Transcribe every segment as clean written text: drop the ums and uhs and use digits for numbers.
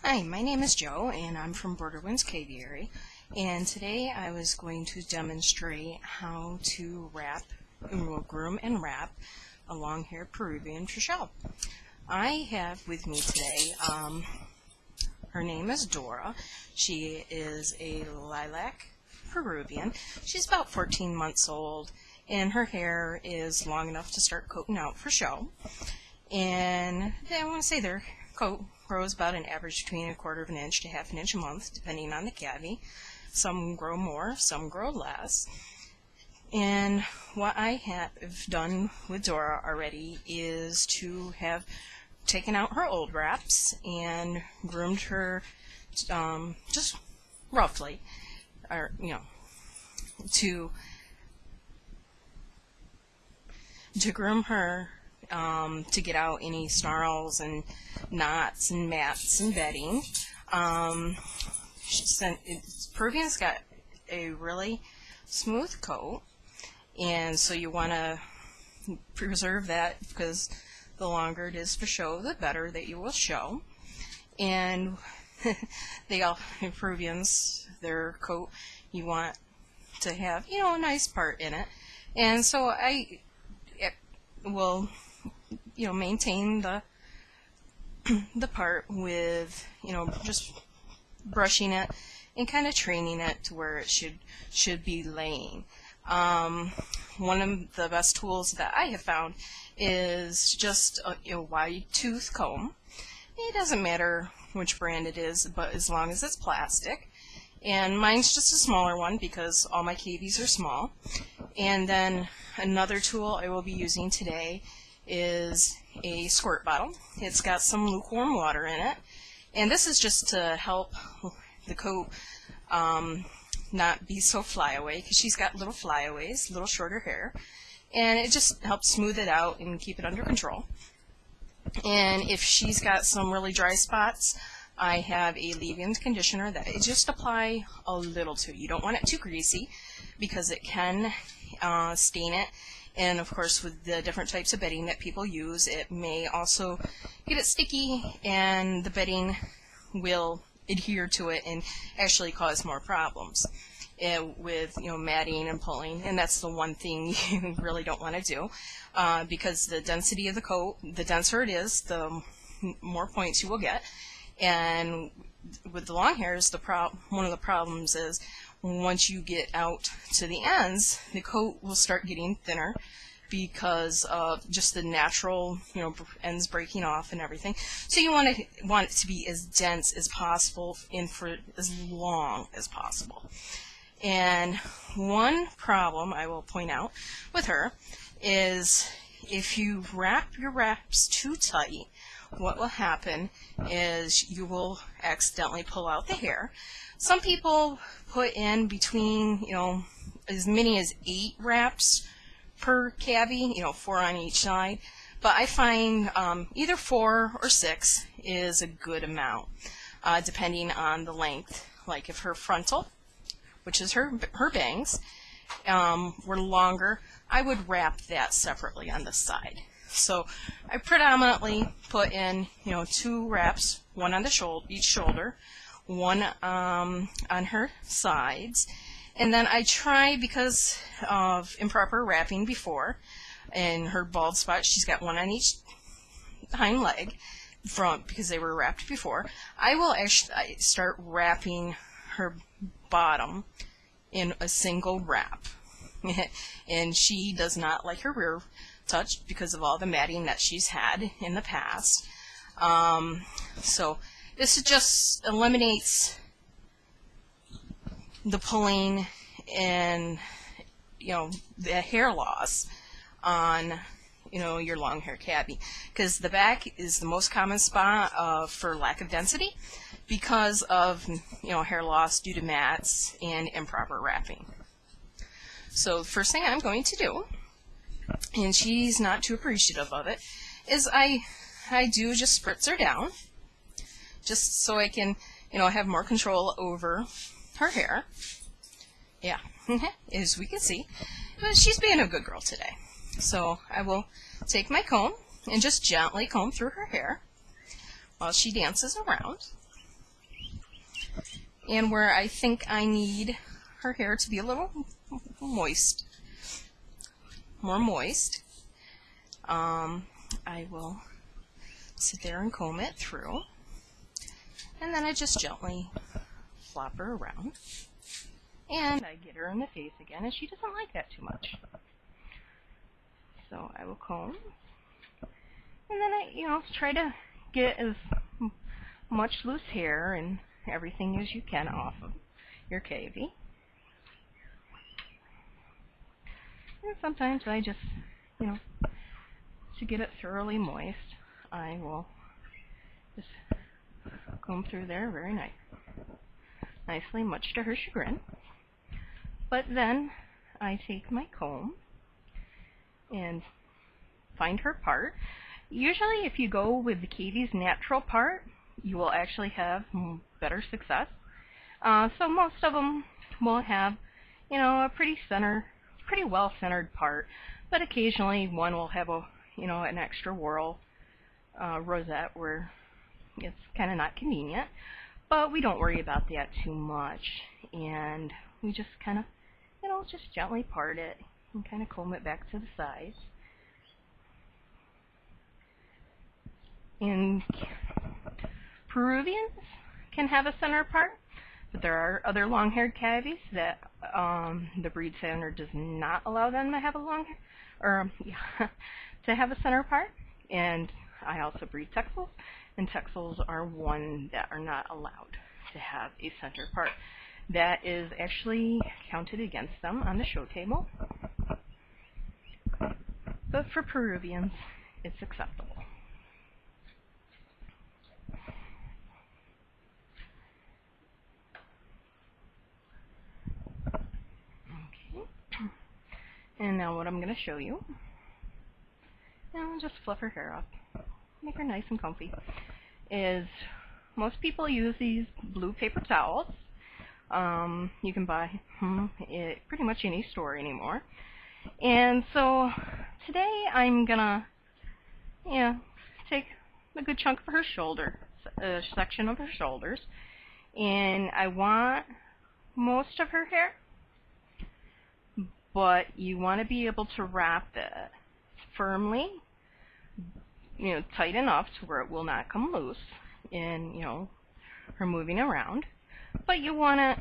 Hi, my name is Joe and I'm from Peruvian Cavy, and today I was going to demonstrate how to groom and wrap a long-haired Peruvian shell. I have with me today, her name is Dora. She is a lilac Peruvian. She's about 14 months old and her hair is long enough to start coating out for show. And I want to say their coat grows about an average between 1/4 of an inch to 1/2 inch a month, depending on the cavy. Some grow more, some grow less. And what I have done with Dora already is to have taken out her old wraps and groomed her just roughly, or to groom her to get out any snarls and knots and mats and bedding. Peruvian's got a really smooth coat, and so you want to preserve that because the longer it is for show, the better that you will show. And Peruvians, their coat, you want to have a nice part in it, and so I will maintain the part with just brushing it and kind of training it to where it should be laying. One of the best tools that I have found is just a wide tooth comb. It doesn't matter which brand it is, but as long as it's plastic. And mine's just a smaller one because all my cavies are small. And then another tool I will be using today is a squirt bottle. It's got some lukewarm water in it, and this is just to help the coat not be so flyaway, because she's got little flyaways, little shorter hair, and it just helps smooth it out and keep it under control. And if she's got some really dry spots, I have a leave-in conditioner that I just apply a little to. You don't want it too greasy because it can stain it. And of course, with the different types of bedding that people use, it may also get it sticky, and the bedding will adhere to it and actually cause more problems with matting and pulling. And that's the one thing you really don't want to do, because the density of the coat, the denser it is, the more points you will get. And with the long hairs, one of the problems is once you get out to the ends, the coat will start getting thinner because of just the natural, ends breaking off and everything. So you want it to be as dense as possible and for as long as possible. And one problem I will point out with her is if you wrap your wraps too tight, what will happen is you will accidentally pull out the hair. Some people put in between, as many as 8 wraps per cavy, 4 on each side. But I find either 4 or 6 is a good amount, depending on the length. Like if her frontal, which is her bangs, were longer, I would wrap that separately on the side. So I predominantly put in, 2 wraps, one on each shoulder, one on her sides, and then I try, because of improper wrapping before, and her bald spot, she's got one on each hind leg, because they were wrapped before. I will actually start wrapping her bottom in a single wrap, and she does not like her rear touched because of all the matting that she's had in the past. So this just eliminates the pulling and the hair loss on your long hair cavy, because the back is the most common spot for lack of density because of hair loss due to mats and improper wrapping. So the first thing I'm going to do, and she's not too appreciative of it, is I do just spritz her down, just so I can, have more control over her hair. Yeah, as we can see, but she's being a good girl today. So I will take my comb and just gently comb through her hair while she dances around. And where I think I need her hair to be a little moist, more moist, I will sit there and comb it through. And then I just gently flop her around. And I get her in the face again, and she doesn't like that too much. So I will comb. And then I, try to get as much loose hair and everything as you can off of your cavy. And sometimes I just, to get it thoroughly moist, I will just comb through there very nicely, much to her chagrin. But then I take my comb and find her part. Usually if you go with the cavy's natural part, you will actually have better success. So most of them will have, a pretty well centered part, but occasionally one will have an extra whorl rosette where it's kind of not convenient. But we don't worry about that too much, and we just kind of, just gently part it and kind of comb it back to the sides. And Peruvians can have a center part, but there are other long-haired cavies that the breed standard does not allow them to have to have a center part. And I also breed Texels, and Texels are one that are not allowed to have a center part. That is actually counted against them on the show table. But for Peruvians, it's acceptable. And now what I'm going to show you, and I'll just fluff her hair up, make her nice and comfy, is most people use these blue paper towels. You can buy at pretty much any store anymore. And so today I'm going to take a good chunk of her shoulder, section of her shoulders, and I want most of her hair, but you want to be able to wrap it firmly, tight enough to where it will not come loose in, her moving around, but you want it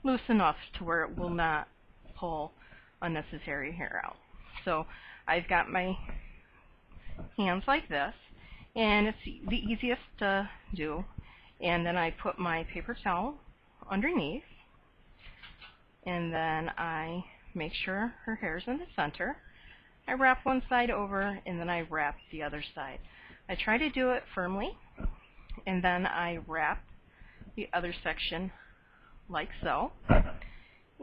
loose enough to where it will not pull unnecessary hair out. So I've got my hands like this, and it's the easiest to do. And then I put my paper towel underneath, and then I make sure her hair's in the center. I wrap one side over, and then I wrap the other side. I try to do it firmly, and then I wrap the other section like so.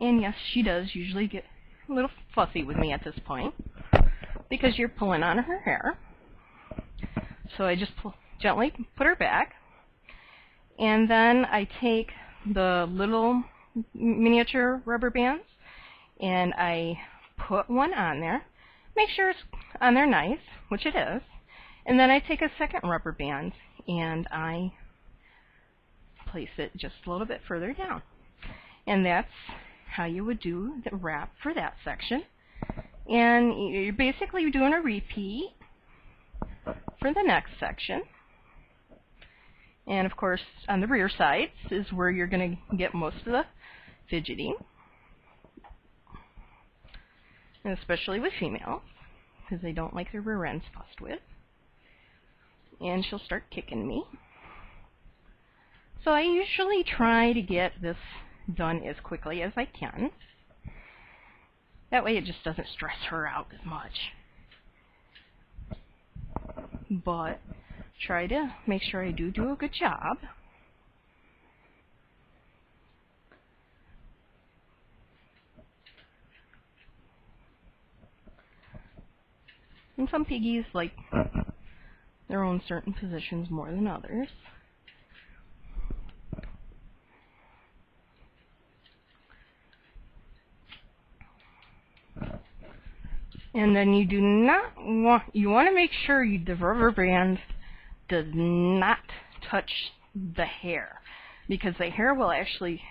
And yes, she does usually get a little fussy with me at this point because you're pulling on her hair. So I just gently put her back, and then I take the little miniature rubber bands and I put one on there, make sure it's on there nice, which it is, and then I take a second rubber band and I place it just a little bit further down. And that's how you would do the wrap for that section. And you're basically doing a repeat for the next section. And of course, on the rear sides is where you're going to get most of the fidgeting, and especially with females, because they don't like their rear ends fussed with. And she'll start kicking me. So I usually try to get this done as quickly as I can. That way it just doesn't stress her out as much. But try to make sure I do a good job. And some piggies like their own certain positions more than others. And then you want to make sure the rubber band does not touch the hair. because the hair will actually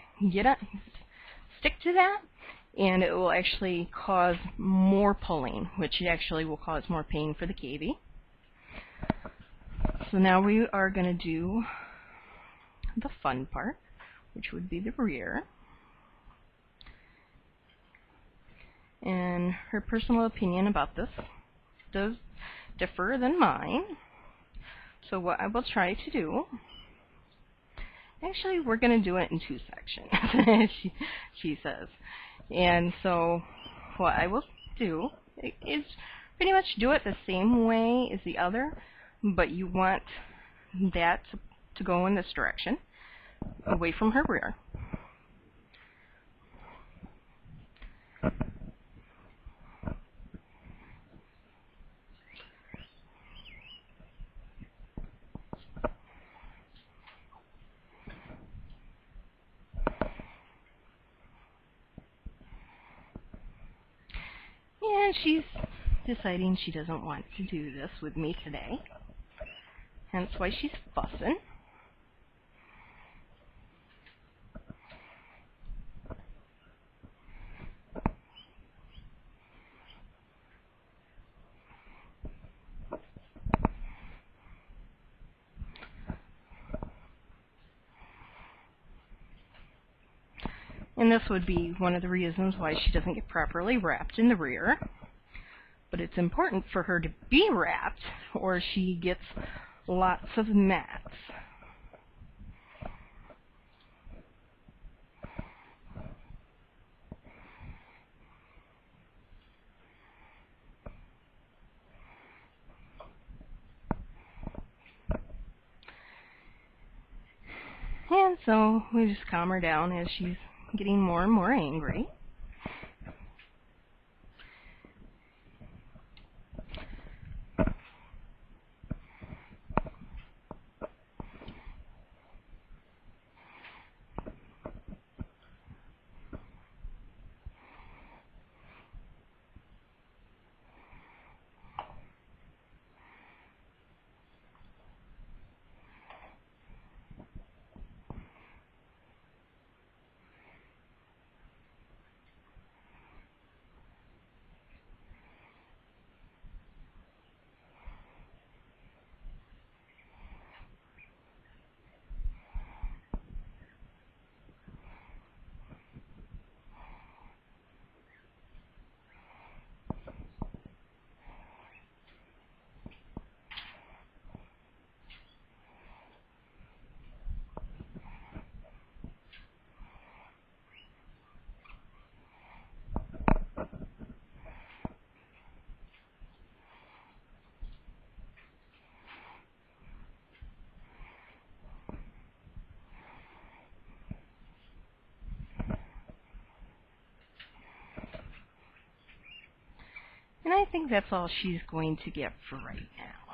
stick to that, and it will actually cause more pulling, which actually will cause more pain for the cavy. So now we are going to do the fun part, which would be the rear. And her personal opinion about this does differ than mine. So what I will try to do, actually we're going to do it in 2 sections, she says. And so what I will do is pretty much do it the same way as the other, but you want that to go in this direction, away from her rear. And she's deciding she doesn't want to do this with me today. Hence why she's fussing. And this would be one of the reasons why she doesn't get properly wrapped in the rear. But it's important for her to be wrapped, or she gets lots of mats. And so we just calm her down as she's getting more and more angry. And I think that's all she's going to get for right now.